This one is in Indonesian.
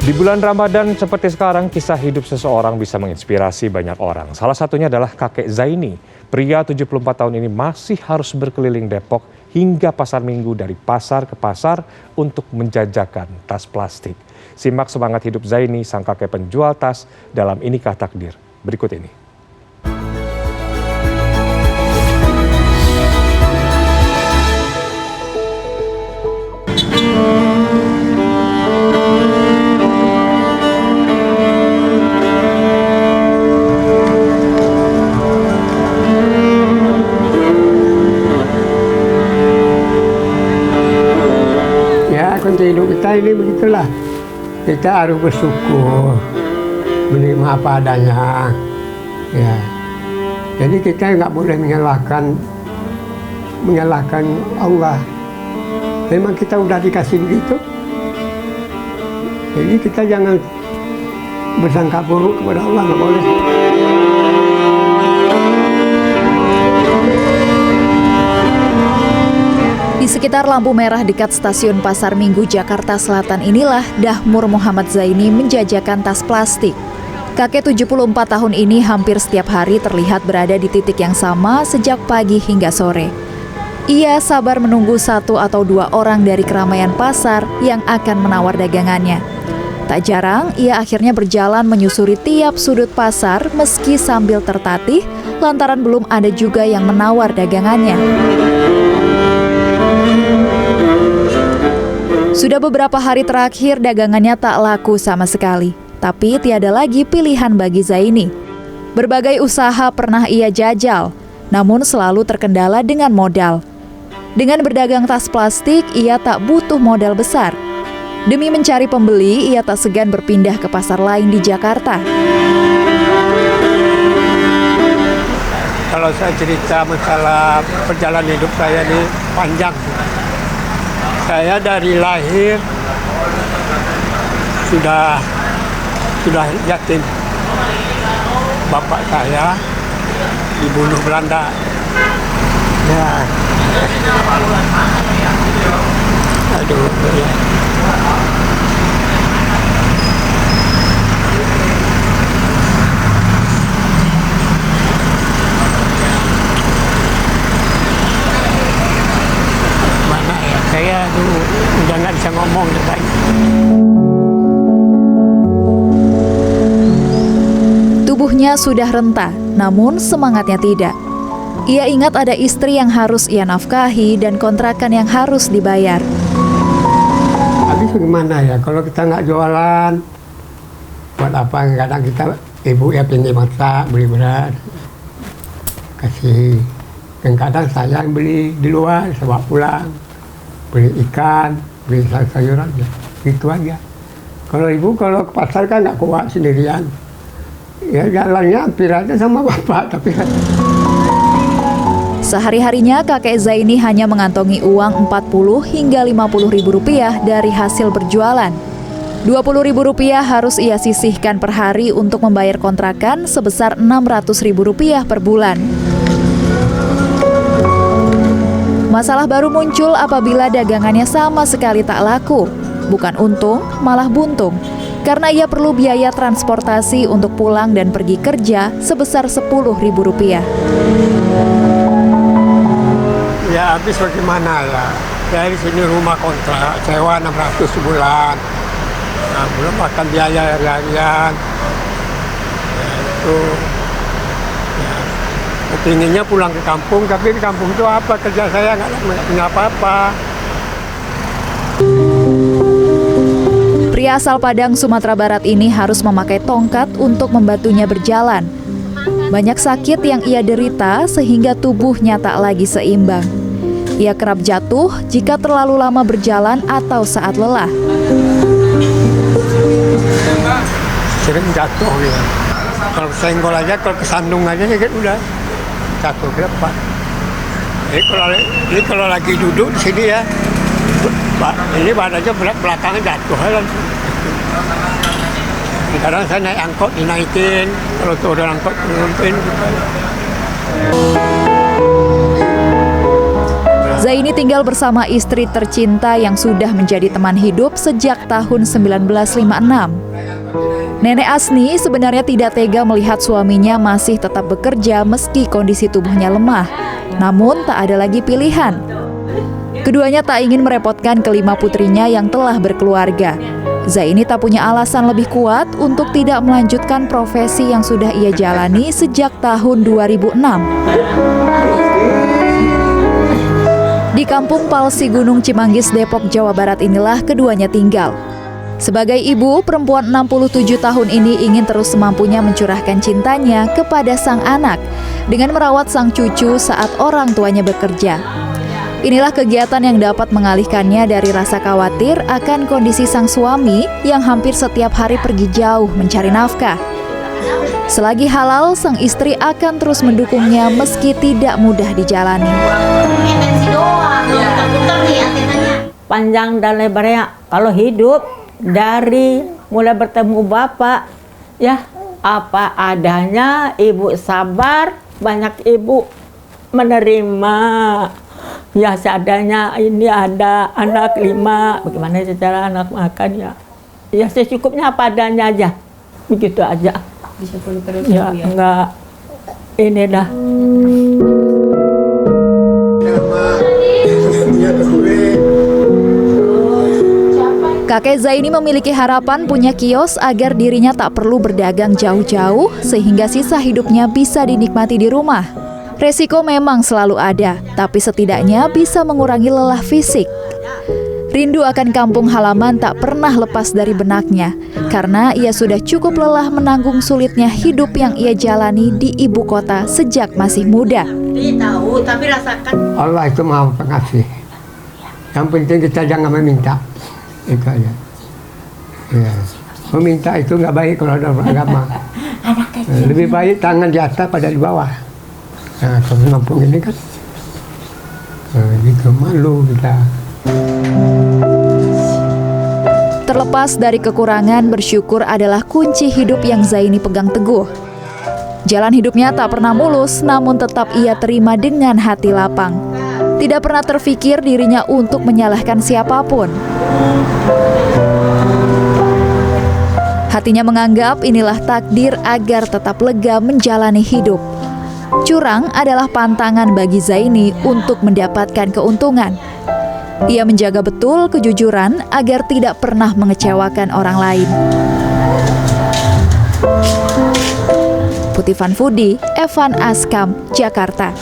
Di bulan Ramadan seperti sekarang, kisah hidup seseorang bisa menginspirasi banyak orang. Salah satunya adalah kakek Zaini. Pria 74 tahun ini masih harus berkeliling Depok hingga pasar Minggu dari pasar ke pasar untuk menjajakan tas plastik. Simak semangat hidup Zaini, sang kakek penjual tas dalam Inikah Takdir. Berikut ini. Kunci hidup kita ini begitulah, kita harus bersyukur, menerima apa adanya, ya. Jadi kita nggak boleh menyalahkan Allah. Memang kita udah dikasih begitu, jadi kita jangan bersangka buruk kepada Allah, nggak boleh. Di sekitar lampu merah dekat stasiun Pasar Minggu, Jakarta Selatan inilah Dahmur Muhammad Zaini menjajakan tas plastik. Kakek 74 tahun ini hampir setiap hari terlihat berada di titik yang sama sejak pagi hingga sore. Ia sabar menunggu satu atau dua orang dari keramaian pasar yang akan menawar dagangannya. Tak jarang, ia akhirnya berjalan menyusuri tiap sudut pasar meski sambil tertatih lantaran belum ada juga yang menawar dagangannya. Sudah beberapa hari terakhir dagangannya tak laku sama sekali, tapi tiada lagi pilihan bagi Zaini. Berbagai usaha pernah ia jajal, namun selalu terkendala dengan modal. Dengan berdagang tas plastik, ia tak butuh modal besar. Demi mencari pembeli, ia tak segan berpindah ke pasar lain di Jakarta. Kalau saya cerita masalah perjalanan hidup saya ini panjang. Saya dari lahir sudah yatim. Bapak saya dibunuh Belanda. Ya. Aduh. Ya. Saya tuh udah nggak bisa ngomong depan. Tubuhnya sudah renta, namun semangatnya tidak. Ia ingat ada istri yang harus ia nafkahi dan kontrakan yang harus dibayar. Habis gimana ya, kalau kita nggak jualan, buat apa? Kadang kita, ibu ya pinggir masak, beli beras, kasih. Dan kadang saya yang beli di luar, bawa pulang. Beli ikan, beli sayuran, ya. Gitu aja. Kalau ibu kalau ke pasar kan nggak kuat sendirian. Ya jalannya hampir aja sama bapak, tapi sehari-harinya kakek Zaini hanya mengantongi uang 40 hingga 50 ribu rupiah dari hasil berjualan. 20 ribu rupiah harus ia sisihkan per hari untuk membayar kontrakan sebesar 600 ribu rupiah per bulan. Masalah baru muncul apabila dagangannya sama sekali tak laku. Bukan untung, malah buntung. Karena ia perlu biaya transportasi untuk pulang dan pergi kerja sebesar 10 ribu rupiah. Ya habis bagaimana ya. Dari sini rumah kontrak, sewa 600 sebulan. Nah, belum makan biaya harian. Ya, itu. Kepinginnya pulang ke kampung, tapi di kampung itu apa? Kerja saya nggak punya apa-apa. Pria asal Padang, Sumatera Barat ini harus memakai tongkat untuk membantunya berjalan. Banyak sakit yang ia derita sehingga tubuhnya tak lagi seimbang. Ia kerap jatuh jika terlalu lama berjalan atau saat lelah. Sering jatuh ya. Kalau senggol aja, kalau kesandung aja ya udah. Jatuh ke depan. Jadi kalau lagi duduk di sini ya, ini badannya belakangnya jatuh langsung. Kadang saya naik angkot dinaikin, kalau turun angkot turunin. Zaini tinggal bersama istri tercinta yang sudah menjadi teman hidup sejak tahun 1956. Nenek Asni sebenarnya tidak tega melihat suaminya masih tetap bekerja meski kondisi tubuhnya lemah. Namun tak ada lagi pilihan. Keduanya tak ingin merepotkan kelima putrinya yang telah berkeluarga. Zaini tak punya alasan lebih kuat untuk tidak melanjutkan profesi yang sudah ia jalani sejak tahun 2006. Di Kampung Palsi Gunung Cimanggis, Depok, Jawa Barat inilah keduanya tinggal. Sebagai ibu, perempuan 67 tahun ini ingin terus semampunya mencurahkan cintanya kepada sang anak dengan merawat sang cucu saat orang tuanya bekerja. Inilah kegiatan yang dapat mengalihkannya dari rasa khawatir akan kondisi sang suami yang hampir setiap hari pergi jauh mencari nafkah. Selagi halal, sang istri akan terus mendukungnya meski tidak mudah dijalani. Panjang dan lebarnya, kalau hidup dari mulai bertemu bapak, ya apa adanya, ibu sabar, banyak ibu menerima. Ya seadanya, ini ada anak 5, bagaimana cara anak makan ya? Ya secukupnya apa adanya aja, begitu aja. Disyukuri terus ya, ya. Enggak, ini dah. Kakek Zaini memiliki harapan punya kios agar dirinya tak perlu berdagang jauh-jauh sehingga sisa hidupnya bisa dinikmati di rumah. Resiko memang selalu ada, tapi setidaknya bisa mengurangi lelah fisik. Rindu akan kampung halaman tak pernah lepas dari benaknya, karena ia sudah cukup lelah menanggung sulitnya hidup yang ia jalani di ibu kota sejak masih muda. Tahu, tapi rasakan. Allah itu maha pengasih. Yang penting kita jangan meminta. Itu aja. Ya. Meminta itu nggak baik kalau ada agama. Lebih baik tangan di atas pada di bawah. Nah, kalau kampung ini kan gitu malu kita. Terlepas dari kekurangan, bersyukur adalah kunci hidup yang Zaini pegang teguh. Jalan hidupnya tak pernah mulus, namun tetap ia terima dengan hati lapang. Tidak pernah terfikir dirinya untuk menyalahkan siapapun. Hatinya menganggap inilah takdir agar tetap lega menjalani hidup. Curang adalah pantangan bagi Zaini untuk mendapatkan keuntungan. Ia menjaga betul kejujuran agar tidak pernah mengecewakan orang lain. Putih Fanfudi, Evan Askam, Jakarta.